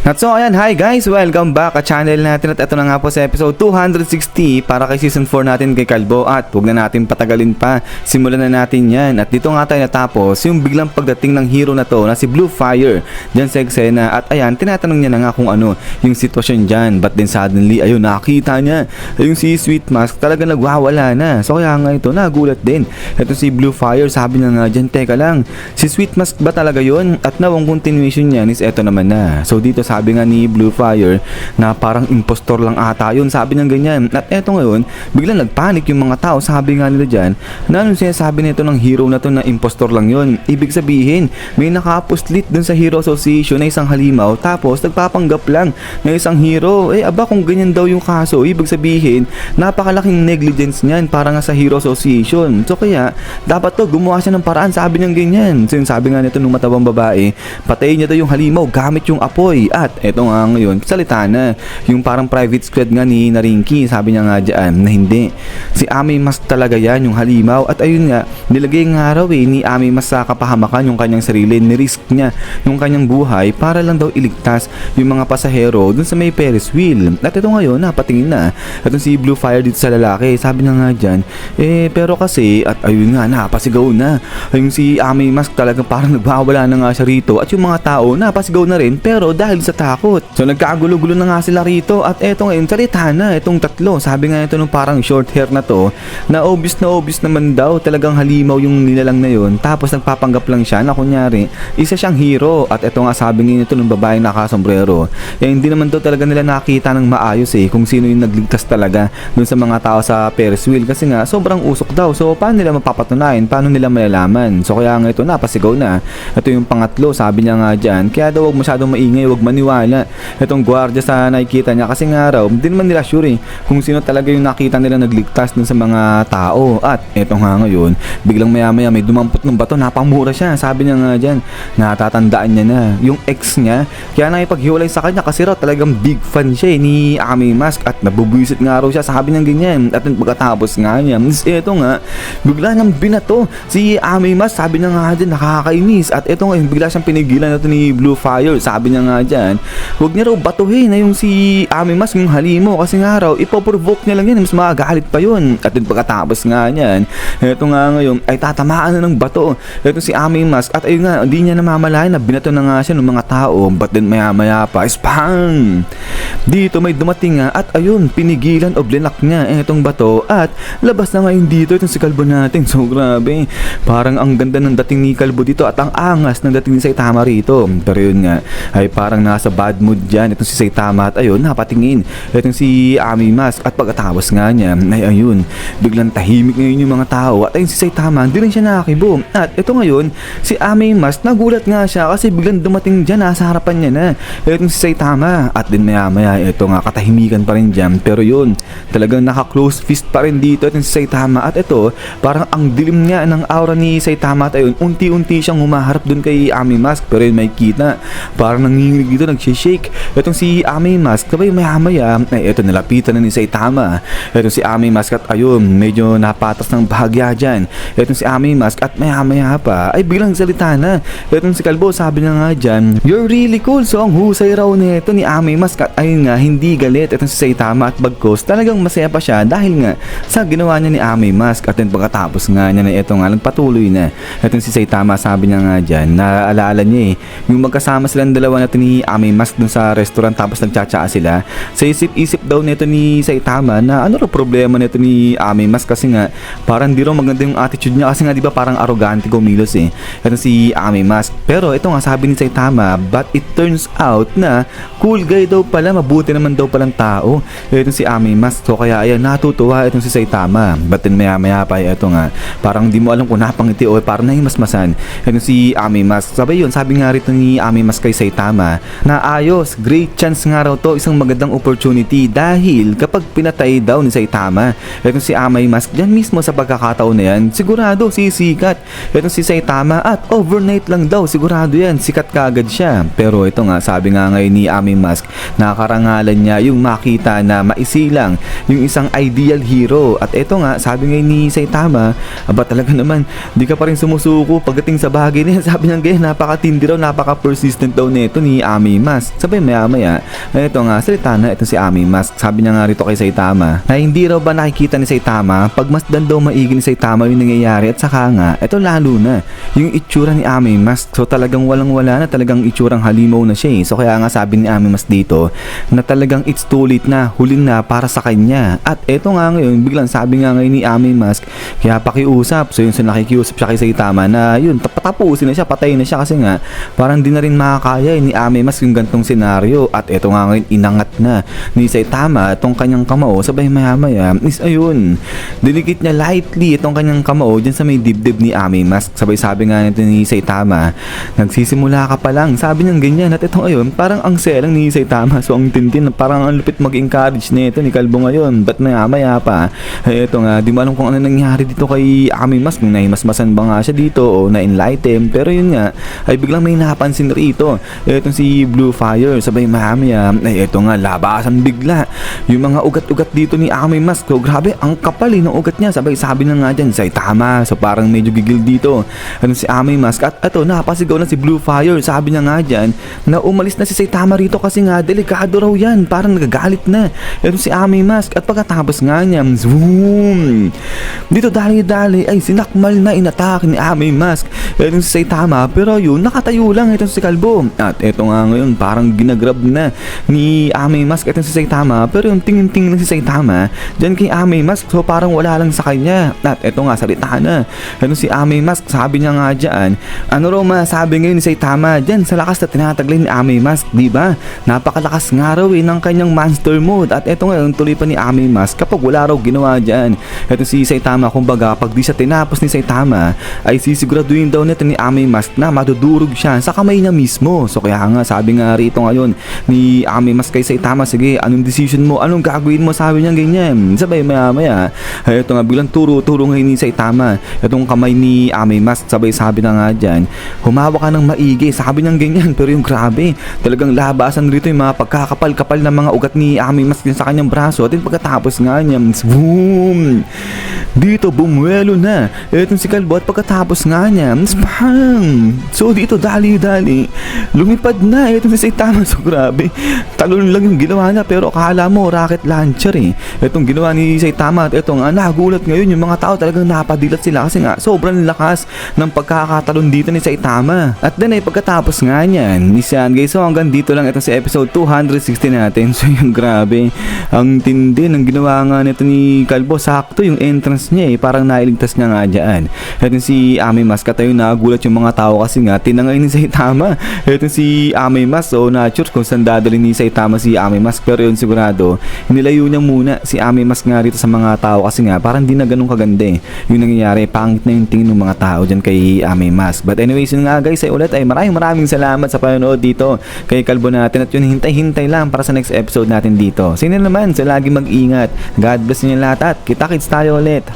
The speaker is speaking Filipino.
At so ayan, hi guys! Welcome back sa channel natin at ito na nga po sa episode 260 para kay season 4 natin kay Kalbo at huwag na natin patagalin pa, simulan na natin yan at dito nga tayo natapos yung biglang pagdating ng hero na to na si Blue Fire dyan sa eksena at ayan, tinatanong niya na nga kung ano yung sitwasyon dyan but then suddenly ayun, nakita niya yung si Sweet Mask talaga nagwawala na, so kaya nga ito nagulat din ito si Blue Fire, sabi na nga dyan, teka lang, si Sweet Mask ba talaga yun? At now ang continuation niyan is eto naman na, so dito sabi nga ni Blue Fire na parang impostor lang ata yun, sabi niya ganyan at eto ngayon, biglang nagpanik yung mga tao, sabi nga nila dyan na anong sinasabi nito ng hero na to na impostor lang yun, ibig sabihin may nakapuslit dun sa Hero Association na isang halimaw tapos nagpapanggap lang na isang hero, aba kung ganyan daw yung kaso, ibig sabihin napakalaking negligence niyan para nga sa Hero Association, so kaya dapat to gumawa siya ng paraan, sabi niya ganyan, so sabi nga nito nung matawang babae, patayin niya daw yung halimaw gamit yung apoy. At eto nga ngayon, salita na yung parang private squad nga ni Narinki, sabi niya nga dyan na hindi, si Ami Mas talaga yan yung halimaw at ayun nga, nilagay nga raw ni Ami Mas sa kapahamakan yung kanyang sarili, nirisk niya yung kanyang buhay para lang daw iligtas yung mga pasahero dun sa may Ferris wheel. At ito ngayon, napatingin na at si Blue Fire dito sa lalaki, sabi niya nga dyan, pero kasi, at ayun nga, napasigaw na yung si Ami Mas talagang parang nagwawala na nga siya rito at yung mga tao napasigaw na rin pero dahil sa takot. So nagkagulo-gulo na nga sila rito at eto ngayon, salita na itong tatlo. Sabi nga ito nung parang short hair na to na obvious naman daw talagang halimaw yung nilalang na yun tapos nagpapanggap lang siya na kunyari isa siyang hero at eto nga sabi nga nito nung babaeng nakasombrero, hindi naman daw talaga nila nakita ng maayos kung sino yung nagligtas talaga dun sa mga tao sa Ferris wheel kasi nga sobrang usok daw, so paano nila mapapatunayan, paano nila malalaman, so kaya nga ito napasigaw na. Ito yung pangatlo, sabi niya nga dyan, kaya daw huwag masyadong maingay, huwag maniwala itong gwardiya sa nakikita niya kasi nga raw hindi naman nila sure kung sino talaga yung nakita nila nagligtas dun sa mga tao. At eto nga ngayon, biglang maya may dumampot ng bato, napamura siya, sabi niya nga dyan, natatandaan niya na yung ex niya kaya nakipaghiwalay sa kanya kasi raw talagang big fan siya ni Ami Mask at nabubwisit nga raw siya, sabi niya ganyan. At pagkatapos nga niya, eto nga, bigla nang binato si Ami Mask, sabi niya nga dyan, nakakainis. At eto nga, bigla siyang pinigilan ito ni Blue Fire, sabi niya nga dyan, huwag niya raw batuhin na yung si Ami Mas yung halimo kasi nga raw ipoprovoke niya lang yan, mas magagalit pa yun. At din pagkatapos nga niyan, eto nga ngayon ay tatamaan na ng bato eto si Ami Mas at ayun nga, hindi niya namamalayan na binato na nga siya ng mga tao, but then maya pa spang dito may dumating nga at ayun, pinigilan o blinak niya etong bato at labas na ngayon dito itong si Kalbo natin. So grabe, parang ang ganda ng dating ni Kalbo dito at ang angas ng dating ni Saitama rito, pero yun nga ay parang nasa bad mood dyan itong si Saitama at ayun, napatingin itong si Ami Mask at pagkatapos nga niya ay ayun, biglang tahimik ngayon yung mga tao at ayun si Saitama hindi rin siya nakakibo. At ito ngayon, si Ami Mask nagulat nga siya kasi biglang dumating dyan, nasa harapan niya na itong si Saitama at din maya ito nga katahimikan pa rin dyan, pero yun, talagang naka-close fist pa rin dito itong si Saitama at ito, parang ang dilim nga ng aura ni Saitama at ayun, unti-unti siyang humaharap dun kay Ami Mask pero yun may kita, parang nanginginig dito, nag-shake itong si Ami Mask, kabay maya ay ito nalapitan na ni Saitama itong si Ami Mask at ayun, medyo napatas ng bahagya dyan itong si Ami Mask at maya pa ay biglang salita na itong si Kalbo, sabi niya nga dyan, you're really cool. So ang husay raw nito ni Ami Mask at ayun nga, hindi galit itong si Saitama at bagkos talagang masaya pa siya dahil nga sa ginawa niya ni Ami Mask. At then pagkatapos nga niya na ito nga, nagpatuloy na itong si Saitama, sabi niya nga dyan, naalala niya yung magkasama silang dalawa natin ni Ami Mask dun sa restaurant tapos nagtsatsaa sila, sa isip daw nito ni Saitama na ano raw problema nito ni Ami Mask kasi nga parang di raw maganda yung attitude niya kasi nga di ba parang arrogante kumilos ito si Ami Mask. Pero ito nga sabi ni Saitama, but it turns out na cool guy daw pala, mabuti naman daw palang tao itong si Ami Mask. So kaya ayan, natutuwa itong si Saitama, but then maya pa ito nga, parang di mo alam kung napangiti o parang nahimasmasan itong si Ami Mask. Sabay yun, sabi nga rito ni Ami Mask kay Saitama na ayos, great chance nga raw to, isang magandang opportunity dahil kapag pinatay daw ni Saitama itong si Ami Mask dyan mismo sa pagkakataon na yan, sigurado sisikat itong si Saitama at overnight lang daw sigurado yan, sikat kaagad siya. Pero ito nga, sabi nga ngayon ni Ami Mask, nakakarang karangalan niya yung makita na maisilang yung isang ideal hero. At eto nga, sabi nga ni Saitama, aba talaga naman, di ka pa rin sumusuko pagdating sa bagay niya. Sabi niya ganyan, napakatindi raw, napaka-persistent daw nito ni Ami Mask. Sabi maya-maya, eto nga, salita na ito si Ami Mask. Sabi niya nga rito kay Saitama, na hindi raw ba nakikita ni Saitama, pagmasdan daw maigi ni Saitama yung nangyayari. At saka nga, eto lalo na, yung itsura ni Ami Mask. So talagang walang-wala na, talagang itsurang halimaw na siya eh. So kaya nga sabi ni Ami Mask dito, na talagang it's too late na, huli na para sa kanya. At eto nga ngayon, biglang sabi nga ngayon ni Ami Mask, kaya pakiusap. So yun, so nakikiusap siya kay Saitama na yun, patapusin na siya, patayin na siya kasi nga parang di na rin makakaya ni Ami Mask yung gantong senaryo. At eto nga ngayon, inangat na ni Saitama itong kanyang kamao. Sabay maya-maya is ayun, dinikit niya lightly itong kanyang kamao dyan sa may dibdib ni Ami Mask. Sabay sabi nga nito ni Saitama, nagsisimula ka pa lang, sabi niya ganyan. At ito ngayon, parang ang selang ni Saitama. So ang tintin, parang ang lupit mag-encourage nito ni Kalbo ngayon. Ba't maya-maya pa? Ay eto nga, di mo alam kung ano nangyari dito kay Ami Mask, kung nahimasmasan ba nga siya dito o na-enlighten. Pero yun nga, ay biglang may napansin rito etong si Blue Fire. Sabay maya-maya, ay eto nga, labasan bigla yung mga ugat-ugat dito ni Ami Mask. So grabe, ang kapal ng ugat niya. Sabay sabi na nga dyan, Saitama. So parang medyo gigil dito ano si Ami Mask. At eto, napasigaw na si Blue Fire. Sabi niya nga dyan, na umalis na si Saitama rito kasi nga, delikado raw yan. Parang nagagalit na eto si Ami Mask. At pagkatapos nga niya, zoom! Dito dali-dali ay sinakmal na inatake ni Ami Mask etong si Saitama. Pero yun, nakatayo lang etong si Kalbo. At eto nga ngayon, parang ginagrab na ni Ami Mask etong si Saitama. Pero yung tingin-tingin na si Saitama dyan kay Ami Mask, so parang wala lang sa kanya. At eto nga, salita na etong si Ami Mask. Sabi niya nga dyan, ano raw masabi ngayon ni Saitama dyan sa lakas na tinataglay ni Ami Mask, diba? Napakalakas nga raw ng kanyang monster mode. At eto nga, yung tuloy pa ni Ami Mask kapag wala raw ginawa dyan eto si Saitama. Kumbaga, pag di siya tinapos ni Saitama, ay sisiguraduhin daw nito ni Ami Mask na madudurog siya sa kamay niya mismo. So kaya nga, sabi nga rito ngayon ni Ami Mask kay Saitama, sige, anong decision mo? Anong gagawin mo? Sabi niya ganyan. Sabay maya-maya, ay ito nga, biglang turo-turo ngayon ni Saitama itong kamay ni Ami Mask. Sabay sabi na nga dyan, humawak ka ng maigi. Sabi niya ganyan. Pero yung grabe, talagang labasan rito yung mga pagkakapal-kapal na mga ugat ni Ami Mask sa kanyang braso. At pagkatapos nga niya, boom! Dito bumuelo na etong si Kalbo. At pagkatapos nga niya, spam! So dito dali-dali lumipad na etong si Saitama. So grabe, talon lang yung ginawa niya, pero akala mo rocket launcher eh etong ginawa ni Saitama. At eto nga, nagulat ngayon yung mga tao, talagang napadilat sila kasi nga sobrang lakas ng pagkakatalon dito ni Saitama. At then ay pagkatapos nga niyan, nisan guys, so hanggang dito lang ito si episode 260 natin. So yung grabe, ang tindi ng ginawa nga nito ni Kalbo. Sakto yung entrance niya eh, parang nailigtas niya nga dyan. Ito si Ami Mask, at ayun, nagulat yung mga tao kasi nga tinangay ni Saitama ito si Ami Mask. So not sure kung saan dadalhin ni Saitama si Ami Mask, pero yun sigurado nilayo niya muna si Ami Mask nga rito sa mga tao kasi nga parang di na ganun kaganda eh yung nangyayari. Pangit na yung tingin ng mga tao dyan kay Ami Mask. But anyways, yun nga guys, ay ulit ay maraming salamat sa panonood dito kay Kalbo natin. At yun, hintay-hintay lang para sa next episode natin dito. Sino naman, so lagi mag-ingat. God bless niyo lahat at kita-kits tayo ulit.